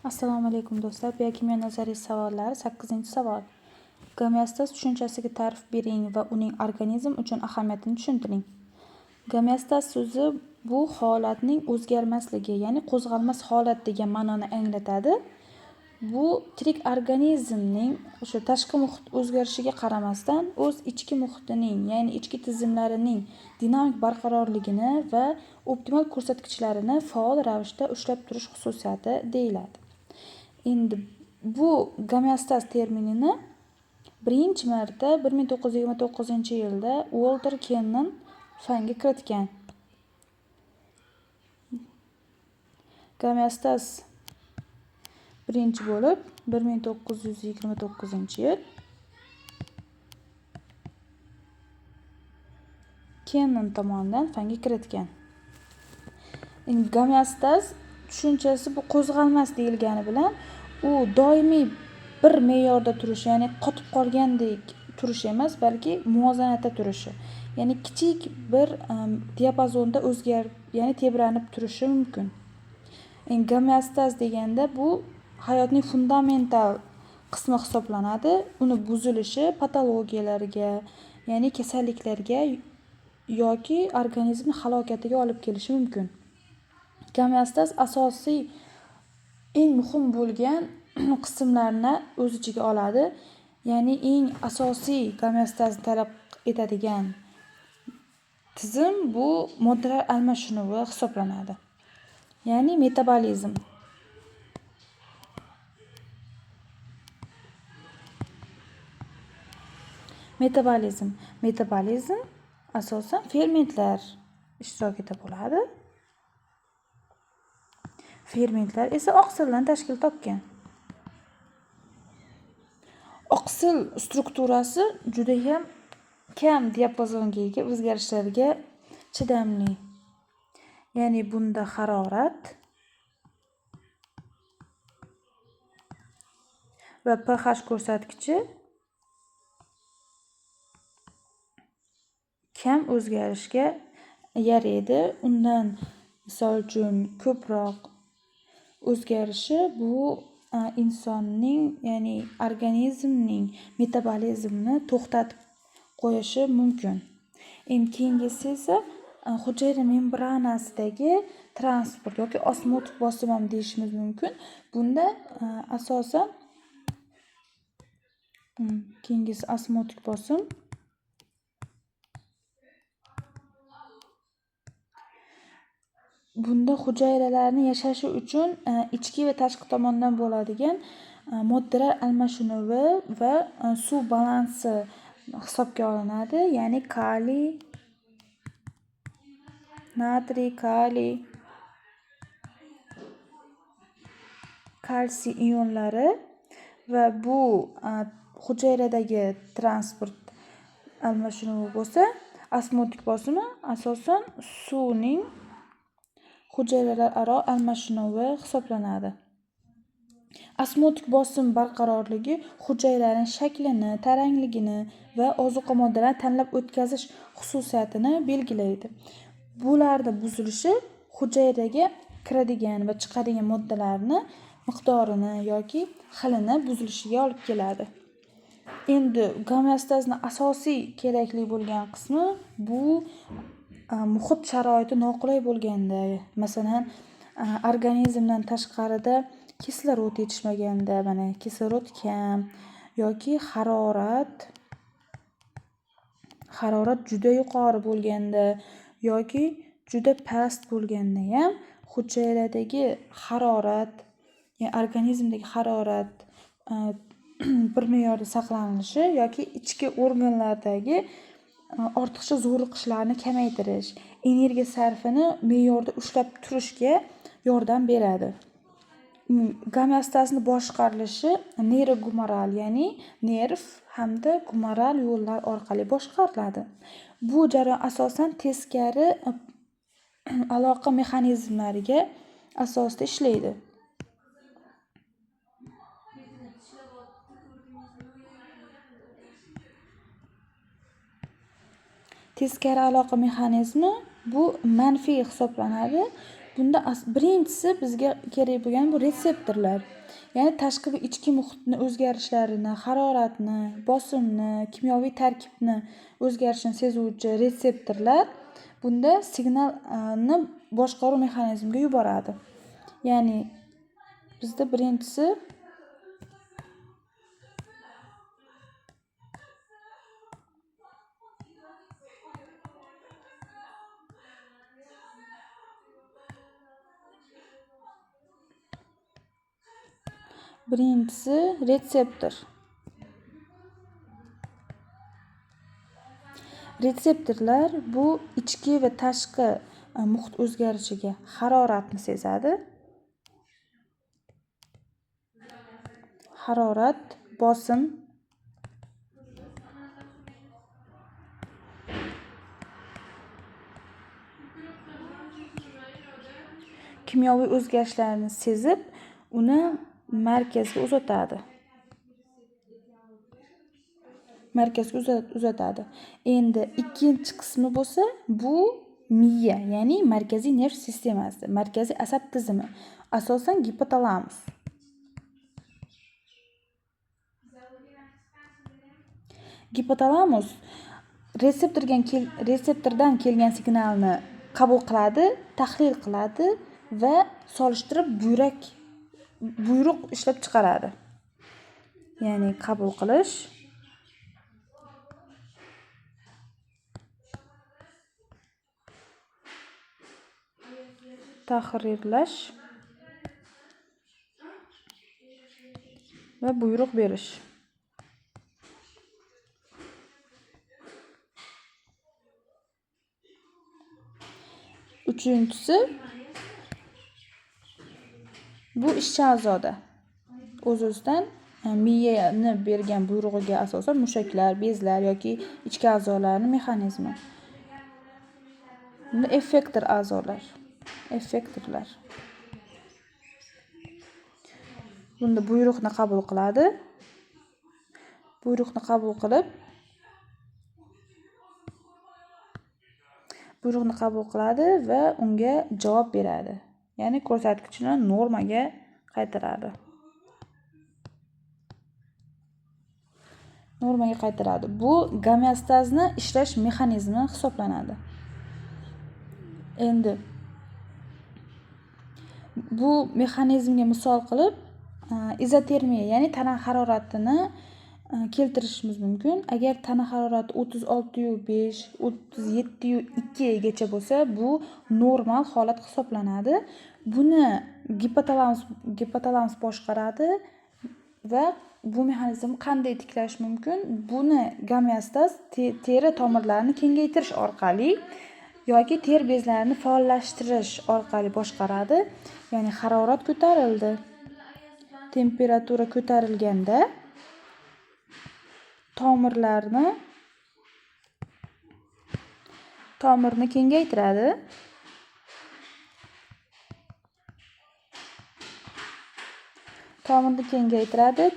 Assalomu alaykum do'stlar. Biokimyo nazariy savollari 8-savol. Gomeostaz tushunchasiga ta'rif bering va uning organizm uchun ahamiyatini tushuntiring. Gomeostaz so'zi bu holatning o'zgarmasligi, ya'ni qo'zg'almas holat degan ma'noni anglatadi. Bu tirik organizmning o'sha tashqi muhit o'zgarishiga qaramasdan o'z ichki muhitining, ya'ni ichki tizimlarining dinamik barqarorligini va optimal ko'rsatkichlarini faol ravishda ushlab turish xususiyati deyiladi. Endi bu gomeostaz terminini birinchi marta 1929-yilda Walter Cannon fanga kiritgan. Gomeostaz birinchi bo'lib 1929-yil Cannon tomonidan fanga kiritgan. Endi gomeostaz tushunchasi bu qo'zg'almas deyilgani bilan u doimiy bir me'yorda turishi, ya'ni qotib qolgandek turishi emas, balki muvozanatda turishi. Ya'ni kichik bir diapazonda o'zgarib, ya'ni tebranib turishi mumkin. Endi gomeostaz deganda bu hayotning fundamental qismi hisoblanadi. Uni buzilishi patologiyalarga, ya'ni kasalliklarga yoki organizmning halokatiga olib kelishi mumkin. Gomeostaz asosiy eng muhim bo'lgan qismlarni o'z ichiga oladi. Ya'ni eng asosiy gomeostazni talab etadigan tizim bu moddalar almashinuvi hisoblanadi. Ya'ni metabolizm. Metabolizm asosan fermentlar ishtirokida bo'ladi. Fermentlar esa oqsildan tashkil topgan. Oqsil strukturasi juda ham kam diapazonga ega o'zgarishlarga chidamli. Ya'ni bunda harorat va pH ko'rsatkichi kam o'zgarishga yaraydi. Undan misol uchun ko'proq o'zgarishi bu insonning, ya'ni organizmning metabolizmini to'xtatib qo'yishi mumkin. Endi keyingisi esa hujayra membranasidagi transport yoki osmotik bosim ham deyishimiz mumkin. Bunda asosan keyingisi osmotik bosim. Bunda hujayralarning yashashi uchun ichki va tashqi tomondan bo'ladigan moddalar almashinuvi va suv balansi hisobga olinadi. Ya'ni kaliy, natriy, kaliy, kalsiy ionlari va bu hujayradagi transport almashinuvi bo'lsa, osmotik bosimi asosan suvning hujayralararo almashinuvi hisoblanadi. Osmotik bosim barqarorligi hujayraning shaklini, tarangligini va ozuqa moddalarini tanlab o'tkazish xususiyatini belgilaydi. Bularda buzilishi hujayraga kiradigan va chiqadigan moddalarni miqdorini yoki xilini buzilishiga olib keladi. Endi gomeostazning asosiy kerakli bo'lgan qismi bu muhit sharoiti noqulay bo'lganda, masalan, organizmdan tashqarida kislorod yetishmaganda, mana kislorod kam yoki harorat juda yuqori bo'lganda yoki juda past bo'lganda ham hujayradagi harorat, ya'ni organizmdagi harorat bir me'yorda saqlanishi yoki ichki organlardagi ortiqcha zo'riqishlarni kamaytirish, energiya sarfini me'yorda ushlab turishga yordam beradi. Gomeostazni boshqarilishi neyrogumoral, ya'ni nerv hamda gumoral yo'llar orqali boshqariladi. Bu jarayon asosan teskari aloqa mexanizmlariga asosida ishlaydi. Teskari aloqa mexanizmi bu manfiy hisoblanadi. Bunda birinchisi bizga kerak bo'lgan bu retseptorlar. Ya'ni tashqi va ichki muhitni o'zgarishlarini, haroratni, bosimni, kimyoviy tarkibni o'zgarishini sezuvchi retseptorlar bunda signalni boshqaruv mexanizmiga yuboradi. Ya'ni bizda birinchisi retseptor. Retseptorlar bu ichki va tashqi muhit o'zgarishiga haroratni sezadi. Harorat, bosim, kimyoviy o'zgarishlarni sezib, uni markazga uzatadi. Endi ikkinchi qismi bo'lsa, bu miya, ya'ni markaziy nerv sistemasi, markaziy asab tizimi, asosan gipotalamus. Gipotalamus retseptordan kelgan signalni qabul qiladi, tahlil qiladi va solishtirib buyruq ishlab chiqaradi. Ya'ni qabul qilish, tahrirlash va buyruq berish. Uchinchisi bu ishchi a'zoda. O'z-o'zidan miyani bergan buyrug'iga asosan mushaklar, bezlar yoki ichki a'zolarning mexanizmi. Bunda effektorlar. Bunda buyruqni qabul qiladi. Buyruqni qabul qiladi va unga javob beradi. Ya'ni ko'rsatkichni normaga qaytaradi. Bu gomeostazni ishlash mexanizmi hisoblanadi. Endi bu mexanizmga misol qilib izotermiya, ya'ni tana haroratini keltirishimiz mumkin. Agar tana harorati 36.5, 37.2 gacha bo'lsa, bu normal holat hisoblanadi. Buni gipotalamus boshqaradi va bu mexanizmni qanday tiklash mumkin? Buni gomeostaz teri tomirlarini kengaytirish orqali yoki ter bezlarini faollashtirish orqali boshqaradi. Ya'ni harorat ko'tarildi. Temperatura ko'tarilganda tomirni kengaytiradi.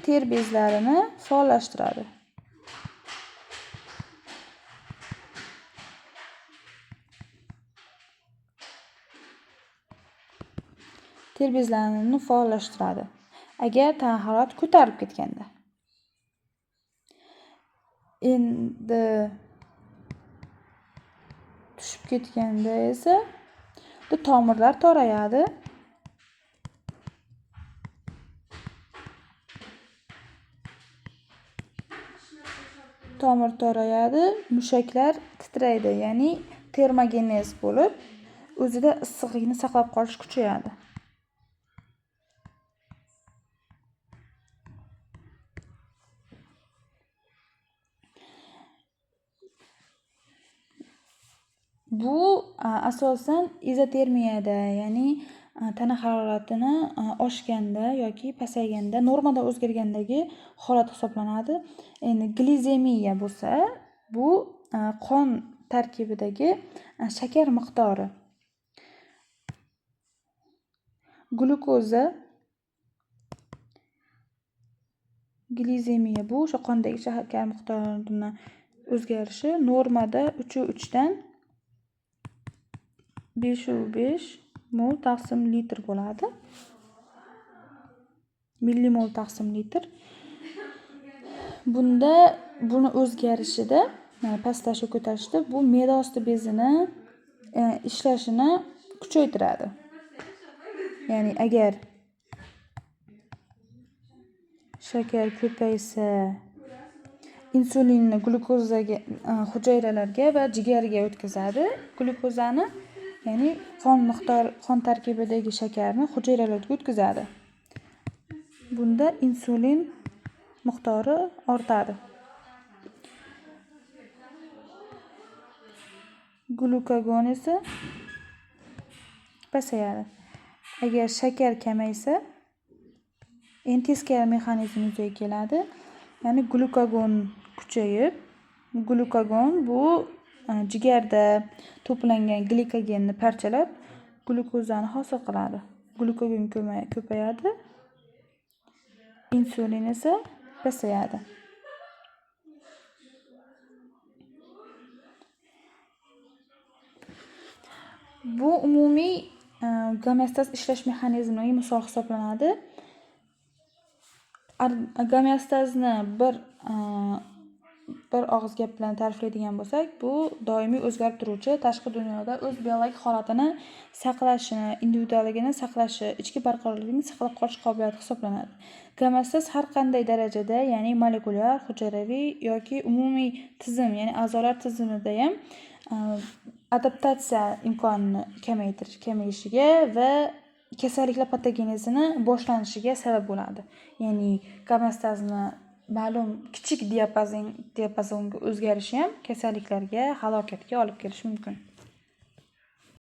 Ter bezlarini faollashtiradi. Agar tana harorati ko'tarib ketganda. Endi tushib ketganda esa tomirlar torayadi. Mushaklar titraydi, ya'ni termogenez bo'lib, o'zida issiqlikni saqlab qolish kuchayadi. Bu asosan izotermiyada, ya'ni tana haroratini oshganda yoki pasayganda, normada o'zgargandagi holat hisoblanadi. Endi glizemiya bo'lsa, bu qon tarkibidagi shakar miqdori. Glyukoza, glizemiya bu o'sha qondagi shakar miqdorining o'zgarishi. Normada 3.3 dan 5.5 mol taqsim litr bo'ladi. Millimol taqsim litr. Bunda buni o'zgarishida, pastlashuv ko'tarishda bu me'da osti bezini ishlashini kuchaytiradi. Ya'ni agar shakar ko'paysa, insulinni glyukozaga, hujayralarga va jigarga o'tkazadi. Glyukozani, ya'ni qon tarkibidagi shakarni hujayralarga o'tkazadi. Bunda insulin miqdori ortadi. Glukagon esa pasayadi. Agar shakar kamaysa, endi teskari mexanizm yuzaga keladi. Ya'ni glukagon kuchayib, glukagon bu jigarda to'plangan glikogenni parchalab, glyukozani hosil qiladi. Glukagon ko'payadi, insulin esa pasayadi. Bu umumiy gomeostaz ishlash mexanizmiga misol hisoblanadi. Gomeostazni bir og'iz gap bilan ta'riflaydigan bo'lsak, bu doimiy o'zgarib turuvchi tashqi dunyoda o'z biologik holatini saqlashini, individualligini saqlashi, ichki barqarorligini saqlab qolish qobiliyati hisoblanadi. Gomeostaz har qanday darajada, ya'ni molekulyar, hujayraviy yoki umumiy tizim, ya'ni a'zolar tizimida ham adaptatsiya imkonini kamayishiga va kasalliklar patogenezini boshlanishiga sabab bo'ladi. Ya'ni gomeostazni ma'lum kichik diapazonga o'zgarishi ham kasalliklarga, halokatga olib kelishi mumkin.